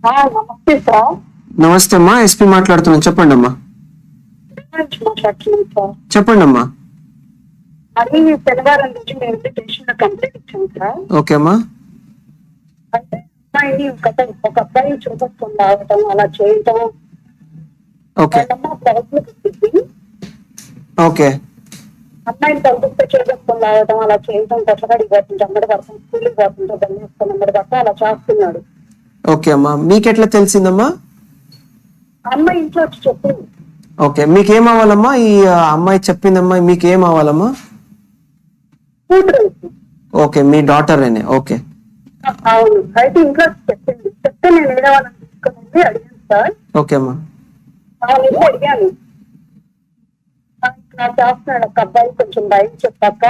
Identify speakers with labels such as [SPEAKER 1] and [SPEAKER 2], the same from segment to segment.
[SPEAKER 1] నమస్తే సార్.
[SPEAKER 2] నమస్తే అమ్మా, ఎస్పీ మాట్లాడుతున్నాను. చెప్పండి అమ్మా.
[SPEAKER 1] మాట్లాడుతున్నాను సార్.
[SPEAKER 2] చెప్పండి అమ్మా.
[SPEAKER 1] అది శనివారం నుంచి మేము స్టేషన్ లో కంప్లైంట్ ఇచ్చాం సార్.
[SPEAKER 2] ఓకే అమ్మా.
[SPEAKER 1] అంటే అమ్మాయిని ఒక అబ్బాయి చూపొస్తుంది రావటం అలా చేయటం.
[SPEAKER 2] Okay okay.
[SPEAKER 1] అమ్మాయిని తగ్గుతో చూపొస్తుంది రావటం అలా చేయటం. కష్టపడి పోతుంది అమ్మడి పడతాం, స్కూల్కి పోతుంటే బండి వేసుకొని అమ్మడి పడతా అలా చేస్తున్నాడు.
[SPEAKER 2] ఓకే అమ్మా, మీకెట్లా తెలిసిందమ్మా?
[SPEAKER 1] అమ్మాయి ఇంట్లో వచ్చి చెప్పింది.
[SPEAKER 2] ఓకే, మీకేం అవ్వాలమ్మా? ఈ అమ్మాయి చెప్పిందమ్మా, మీకేం అవ్వాలమ్మా? ఓకే, మీ డాటర్ అనే. ఓకే
[SPEAKER 1] అవును. అయితే ఇంట్లో చెప్పింది. చెప్తే నేను వేరే వాళ్ళని తీసుకుని అడిగాను సార్.
[SPEAKER 2] ఓకే అమ్మా.
[SPEAKER 1] అడిగాను చేస్తున్నాడు ఒక అబ్బాయి, కొంచెం బయట చెప్పాక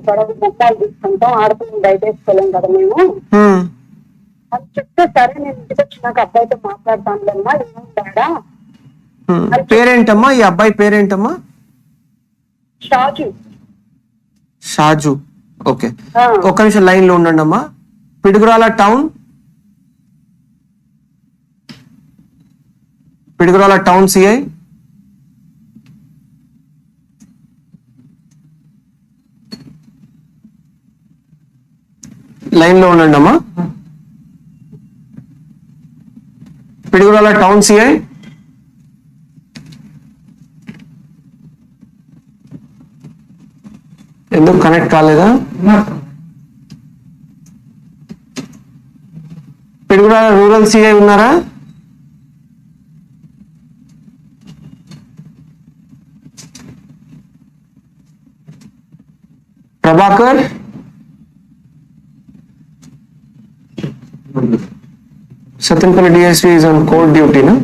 [SPEAKER 1] గొడవ మొత్తాలు తీసుకుంటాం, ఆడపిల్లని బయట వేసుకోలేం కదా మేము అని చెప్తే, సరే నేను ఇంటికి వచ్చినాక అబ్బాయితో మాట్లాడతానులేమ్మా, ఏమో తేడా.
[SPEAKER 2] పేరేంటమ్మా ఈ అబ్బాయి? పేరేంటమ్మా?
[SPEAKER 1] షాజు.
[SPEAKER 2] షాజు. ఓకే, ఒక్క నిమిషం లైన్ లో ఉండండి అమ్మా. Piduguralla town CI. లైన్ లో ఉండండి అమ్మా. Piduguralla town CI. ఎందుకు కనెక్ట్ కాలేదా? పిడుగురాల రూరల్ సిఐ ఉన్నారా? Prabhakar. Satanpalli DSP is on court duty, no?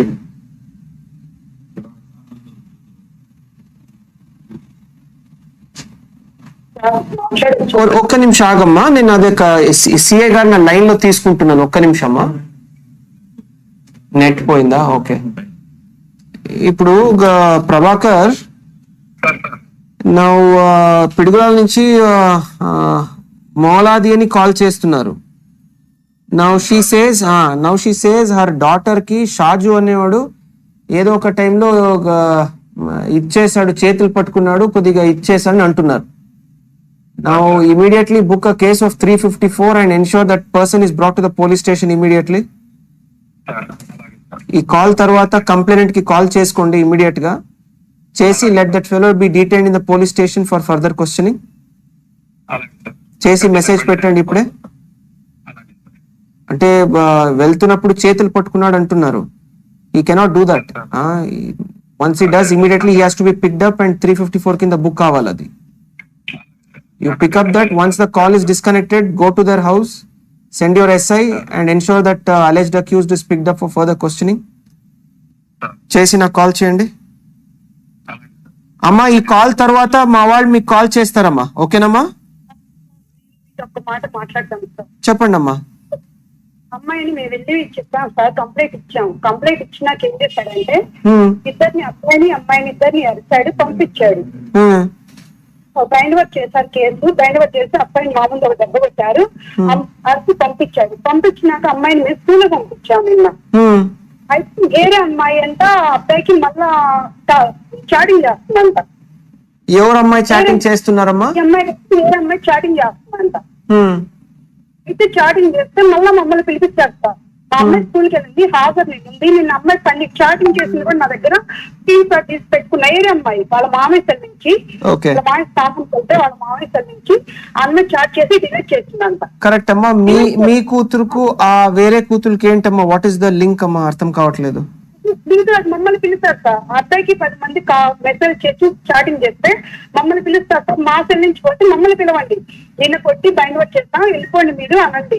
[SPEAKER 2] ఒక్క నిమిషం ఆగమ్మా, నేను అదే సిఐ గారు నా లైన్ లో తీసుకుంటున్నాను. ఒక్క నిమిషమ్మా. నెట్ పోయిందా? ఓకే. ఇప్పుడు ప్రభాకర్ నా పిడుగురాల నుంచి మౌలాది అని కాల్ చేస్తున్నారు. Now she says her daughter కి షాజు అనేవాడు ఏదో ఒక టైంలో ఇచ్చేసాడు, చేతులు పట్టుకున్నాడు, కొద్దిగా ఇచ్చేసాడు అంటున్నారు. Now immediately book a case of 354 and ensure that person is brought to the police station immediately. ఈ కాల్ తర్వాత కంప్లైంట్ కి కాల్ చేసుకోండి ఇమీడియట్ గా చేసి, let that fellow be detained in the police station for further questioning చేసి message పెట్టండి ఇప్పుడే. అంటే వెళ్తున్నప్పుడు చేతులు పట్టుకున్నాడు అంటున్నారు. he cannot do that. Once he does, immediately he has to be picked up and 354 కింద బుక్ కావాలి. అది you pick up that. Once the call is disconnected, go to their house, send your SI and ensure that alleged accused is picked up for further questioning. చేసి నాకు call చేయండి అమ్మా. ఈ call తర్వాత మా వాళ్ళు మీకు కాల్ చేస్తారమ్మా. ఓకేనమ్మా?
[SPEAKER 1] ఒక మాట మాట్లాడతాం సార్.
[SPEAKER 2] చెప్పండి అమ్మా.
[SPEAKER 1] అమ్మాయిని మేము వెళ్ళి చెప్పాం సార్, కంప్లైంట్ ఇచ్చాం. కంప్లైంట్ ఇచ్చినాక ఏం చేశాడంటే ఇద్దరిని, అమ్మాయిని ఇద్దరిని అరిచాడు, పంపించాడు. బైండ్ వర్క్ చేశారు కేసు. బైండ్ వర్క్ చేసి అబ్బాయిని మామూలు ఒక దెబ్బ కొట్టారు, అరిచి పంపించాడు. పంపించినాక అమ్మాయిని మేము స్కూల్ లో పంపించాము నిన్న. అయితే వేరే అమ్మాయి అంట అబ్బాయికి మళ్ళా చాటింగ్ చేస్తుందంట.
[SPEAKER 2] ఎవరు అమ్మాయి చాటింగ్ చేస్తున్నారమ్మా?
[SPEAKER 1] అమ్మాయి వేరే అమ్మాయి చాటింగ్ చేస్తుందంట. అయితే చాటింగ్ చేస్తే మళ్ళీ మమ్మల్ని పిలిపించారు సార్. మా అమ్మాయి స్కూల్కి వెళ్ళింది, హాజరు ఉంది. నిన్న అమ్మాయి పని చాటింగ్ చేసింది కూడా నా దగ్గర తీసి పెట్టుకున్న ఏరే అమ్మాయి వాళ్ళ మామయ్య సెల్ నుంచి, వాళ్ళ మామయ్య స్థాపనకి వెళ్తే వాళ్ళ మామయ్య సెల్ నుంచి అమ్మాయి చాట్ చేసి డిలీట్ చేసిందంట.
[SPEAKER 2] కరెక్ట్ అమ్మా. మీ కూతురుకు ఆ వేరే కూతురుకి ఏంటమ్మా, వాట్ ఈస్ ద లింక్ అమ్మా? అర్థం కావట్లేదు.
[SPEAKER 1] మమ్మల్ని పిలుస్తారు సార్. అబ్బాయికి 10 మంది మెసేజ్ చేసి చాటింగ్ చేస్తే మమ్మల్ని పిలుస్తారు సార్. మా సెల్ నుంచి పోతే మమ్మల్ని పిలవండి, నిన్న కొట్టి బైండ్ వర్క్ చేస్తాం, వెళ్ళిపోండి మీరు అనండి.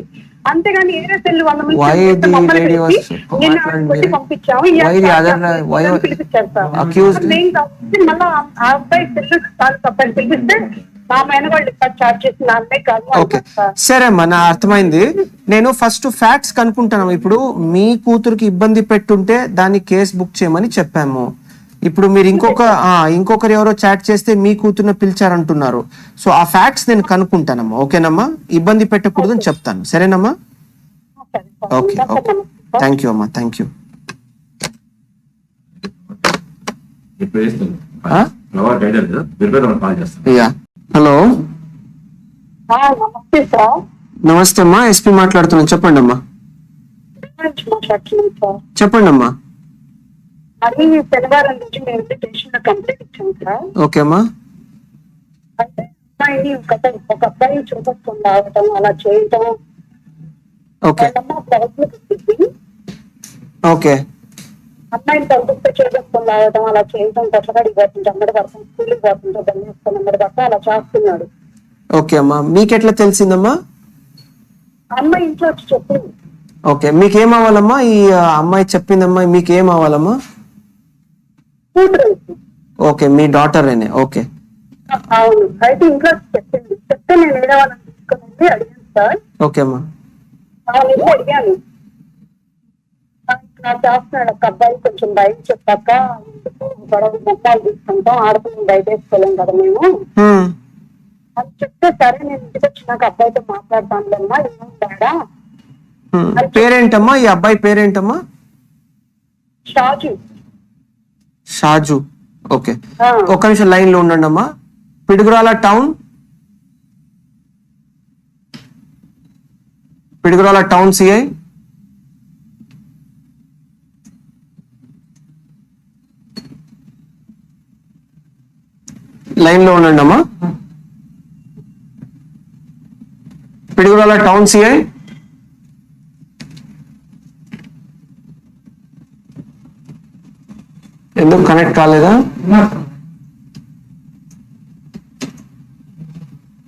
[SPEAKER 1] అంతేగాని ఏరే సెల్ 100 మంది కొట్టి పంపించాము, పిలిపించారు సార్. మళ్ళా ఆ అబ్బాయి సెల్ అబ్బాయిని పిలిపిస్తే మా మేనవాళ్ళు చాట్ చేసి నా అబ్బాయి కాదు.
[SPEAKER 2] సరే అమ్మా, నా అర్థమైంది. నేను ఫస్ట్ ఫ్యాక్ట్స్ కనుక్కుంటాను. ఇప్పుడు మీ కూతురికి ఇబ్బంది పెట్టుంటే దాన్ని కేసు బుక్ చేయమని చెప్పాము. ఇప్పుడు మీరు ఇంకొకరు ఎవరో చాట్ చేస్తే మీ కూతురుని పిలిచారంటున్నారు. సో ఆ ఫ్యాక్ట్స్ నేను కనుక్కుంటానమ్మా. ఓకేనమ్మా? ఇబ్బంది పెట్టకూడదని చెప్తాను. సరేనమ్మా? Okay okay. థ్యాంక్ యూ అమ్మా, థ్యాంక్ యూ. యా, హలో
[SPEAKER 1] నమస్తే సార్.
[SPEAKER 2] నమస్తే అమ్మా, ఎస్పీ మాట్లాడుతున్నాను, చెప్పండి అమ్మా.
[SPEAKER 1] మాట్లాడుతున్నాను సార్.
[SPEAKER 2] చెప్పండి అమ్మా.
[SPEAKER 1] అది శనివారం నుంచి మేము స్టేషన్ లో కంప్లైంట్ ఇచ్చాం సార్.
[SPEAKER 2] ఓకే అమ్మా.
[SPEAKER 1] అంటే అమ్మాయిని ఒక అబ్బాయిని చూపట్టుకుని రావటం అలా చేయటం.
[SPEAKER 2] Okay okay.
[SPEAKER 1] అమ్మాయిని తగ్గుతూ చూపట్టుకుని రావటం అలా చేయటం, కట్టబడి పోతుంటే అమ్మడి పడతాం, స్కూల్కి పోతుంటే బండి వేసుకొని అమ్మడి పడతా అలా చేస్తున్నాడు.
[SPEAKER 2] ఓకే అమ్మా, మీకెట్లా తెలిసిందమ్మా?
[SPEAKER 1] అమ్మాయి ఇంట్లో వచ్చి చెప్పింది.
[SPEAKER 2] ఓకే, మీకేం అవ్వాలమ్మా? ఈ అమ్మాయి చెప్పిందమ్మా, మీకేం అవ్వాలమ్మా?
[SPEAKER 1] కూతురు.
[SPEAKER 2] ఓకే, మీ డాటర్ అనే. ఓకే
[SPEAKER 1] అవును. అయితే ఇంట్లో చెప్పింది. చెప్తే నేను వేరే వాళ్ళని తీసుకుని అడిగాను సార్.
[SPEAKER 2] ఓకే అమ్మా.
[SPEAKER 1] వాళ్ళని అడిగాను, నాకు చేస్తున్నాడు ఒక అబ్బాయి, కొంచెం బయట చెప్పాక గొడవ మొక్కలు తీసుకుంటాం, ఆడపిల్లని బయట వేసుకోలేం కదా మేము అని చెప్తే, సరే నేను ఇంటికి వచ్చినాక అబ్బాయితో మాట్లాడతానులేమ్మా, ఏమో తేడా.
[SPEAKER 2] పేరేంటమ్మా ఈ అబ్బాయి పేరేంటమ్మా?
[SPEAKER 1] షాజు.
[SPEAKER 2] షాజు. ఓకే, ఒక్క నిమిషం లైన్ లో ఉండండి అమ్మా. Piduguralla town, Piduguralla town CI. Line లో ఉండండి అమ్మా. Piduguralla town CI. ఎందుకు కనెక్ట్ కాలేదా?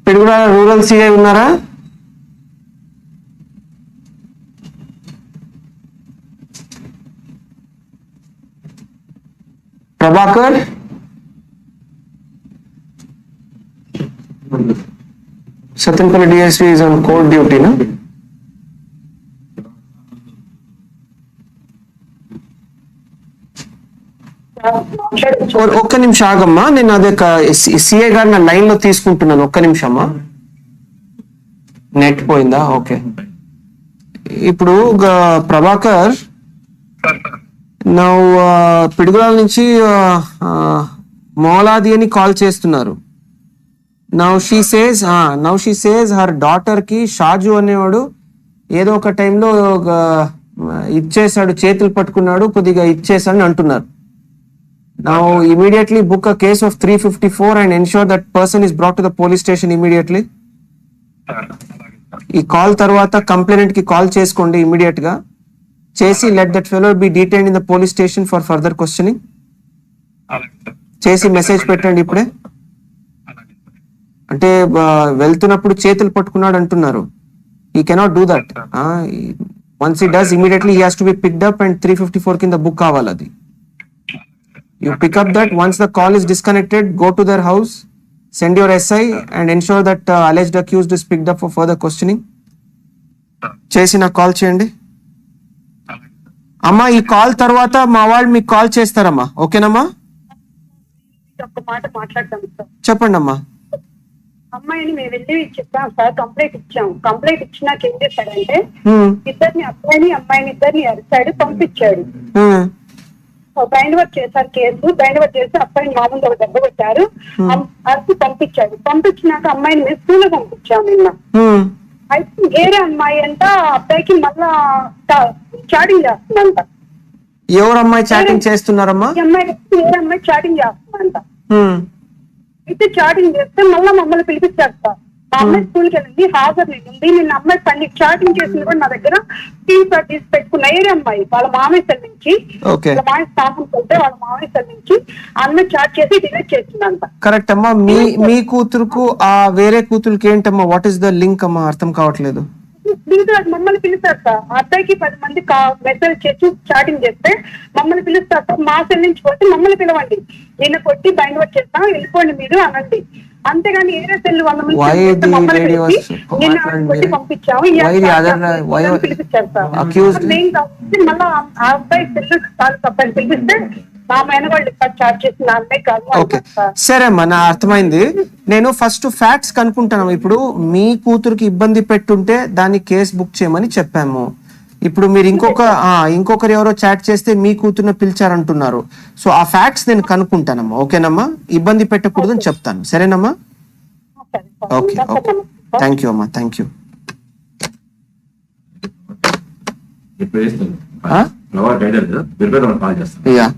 [SPEAKER 2] పిడుగురాల రూరల్ సిఐ ఉన్నారా? Prabhakar. Satanpally DSP is on court duty, na? ఒక్క నిమిషం ఆగమ్మా, నేను అదే సిఏ గారు నా లైన్ లో తీసుకుంటున్నాను. ఒక్క నిమిషమ్మా. నెట్ పోయిందా? ఓకే. ఇప్పుడు ప్రభాకర్ నా పిడుగురాల నుంచి మౌలాది అని కాల్ చేస్తున్నారు. Now she says her daughter కి షాజు అనేవాడు ఏదో ఒక టైంలో ఇచ్చేసాడు, చేతులు పట్టుకున్నాడు, కొద్దిగా ఇచ్చేసాడని అంటున్నారు. Now immediately book a case of 354 and ensure that person is brought to the police station immediately. ఈ కాల్ తర్వాత కంప్లైంట్ కి కాల్ చేసుకోండి ఇమీడియట్ గా చేసి, let that fellow be detained in the police station for further questioning చేసి message పెట్టండి ఇప్పుడే. అంటే వెళ్తున్నప్పుడు చేతులు పట్టుకున్నాడు అంటున్నారు. He cannot do that. Once he does, immediately he has to be picked up and 354 కింద బుక్ కావాలి అది. You pick up that. Once the call is disconnected, go to their house, send your SI and ensure that alleged accused is picked up for further questioning. చేసి నాకు call చేయండి అమ్మా. ఈ call తర్వాత మా వాళ్ళు మీకు కాల్ చేస్తారమ్మా. ఓకేనమ్మా?
[SPEAKER 1] ఒక మాట మాట్లాడతాం సార్.
[SPEAKER 2] చెప్పండి అమ్మా.
[SPEAKER 1] అమ్మాయిని మేము వెళ్ళి చెప్పాం సార్, కంప్లైంట్ ఇచ్చాం. కంప్లైంట్ ఇచ్చినాక ఏం చేశాడంటే ఇద్దరిని, అమ్మాయిని ఇద్దరిని అరిచాడు, పంపించాడు. బైండ్ వర్క్ చేశారు కేసు. బైండ్ వర్క్ చేసి అబ్బాయిని మామూలు ఒక దెబ్బ కొట్టారు, అరిచి పంపించాడు. పంపించినాక అమ్మాయిని మేము స్కూల్ లో పంపించాం నిన్న. అయితే వేరే అమ్మాయి అంట అబ్బాయికి మళ్ళా చాటింగ్ చేస్తుందంట.
[SPEAKER 2] ఎవరు అమ్మాయి చాటింగ్ చేస్తున్నారమ్మా?
[SPEAKER 1] ఈ అమ్మాయి వేరే అమ్మాయి చాటింగ్ చేస్తుందంట. అయితే చాటింగ్ చేస్తే మళ్ళీ మమ్మల్ని పిలిపించారు సార్. మా అమ్మాయి స్కూల్కి వెళ్ళింది, హాజరు ఉంది. నిన్న అమ్మాయి పని చాటింగ్ చేసింది కూడా నా దగ్గర తీసి పెట్టుకున్న ఏరే అమ్మాయి వాళ్ళ మామయ్య సెల్ నుంచి, వాళ్ళ మామయ్య స్థాపన వెళ్తే వాళ్ళ మామయ్య సెల్ నుంచి అమ్మాయి చాట్ చేసి డిలీట్ చేసిందంట.
[SPEAKER 2] కరెక్ట్ అమ్మా. మీ కూతురుకు ఆ వేరే కూతురుకి ఏంటమ్మా, వాట్ ఈస్ ద లింక్ అమ్మా? అర్థం కావట్లేదు.
[SPEAKER 1] మమ్మల్ని పిలుస్తారు సార్. ఆ అబ్బాయికి 10 మంది మెసేజ్ చేసి చాటింగ్ చేస్తే మమ్మల్ని పిలుస్తారు సార్. మా సెల్ నుంచి పోతే మమ్మల్ని పిలవండి, నిన్న కొట్టి బైండ్ వర్క్ చేస్తాం, వెళ్ళిపోండి మీరు అనండి. అంతేగాని ఏరే సెల్ వాళ్ళ మమ్మల్ని పిలిచి నిన్న కొట్టి పంపించాము పిలిపించారు సార్. మళ్ళీ ఆ అబ్బాయి సెల్ అబ్బాయిని పిలిపిస్తే మా మేనవాళ్ళు చాట్ చేసి నా అమ్మాయి కాదు.
[SPEAKER 2] సరే అమ్మా, నా అర్థమైంది. నేను ఫస్ట్ ఫ్యాక్ట్స్ కనుక్కుంటాను. ఇప్పుడు మీ కూతురుకి ఇబ్బంది పెట్టుంటే దాన్ని కేసు బుక్ చేయమని చెప్పాము. ఇప్పుడు మీరు ఇంకొకరు ఎవరో చాట్ చేస్తే మీ కూతుర్ని పిలిచారంటున్నారు. సో ఆ ఫ్యాక్ట్స్ నేను కనుక్కుంటానమ్మా. ఓకేనమ్మా, ఇబ్బంది పెట్టకూడదు అని చెప్తాను. సరేనమ్మా?
[SPEAKER 1] సరే సార్.
[SPEAKER 2] ఓకే
[SPEAKER 1] ఇంకా
[SPEAKER 2] ఓకే,
[SPEAKER 1] సార్ నమస్తే.
[SPEAKER 2] థ్యాంక్ యూ అమ్మా, థ్యాంక్ యూ.
[SPEAKER 3] ఇప్పుడు గైడెన్స్ ప్రిపేర్ కాల్ చేస్తాను.
[SPEAKER 2] యా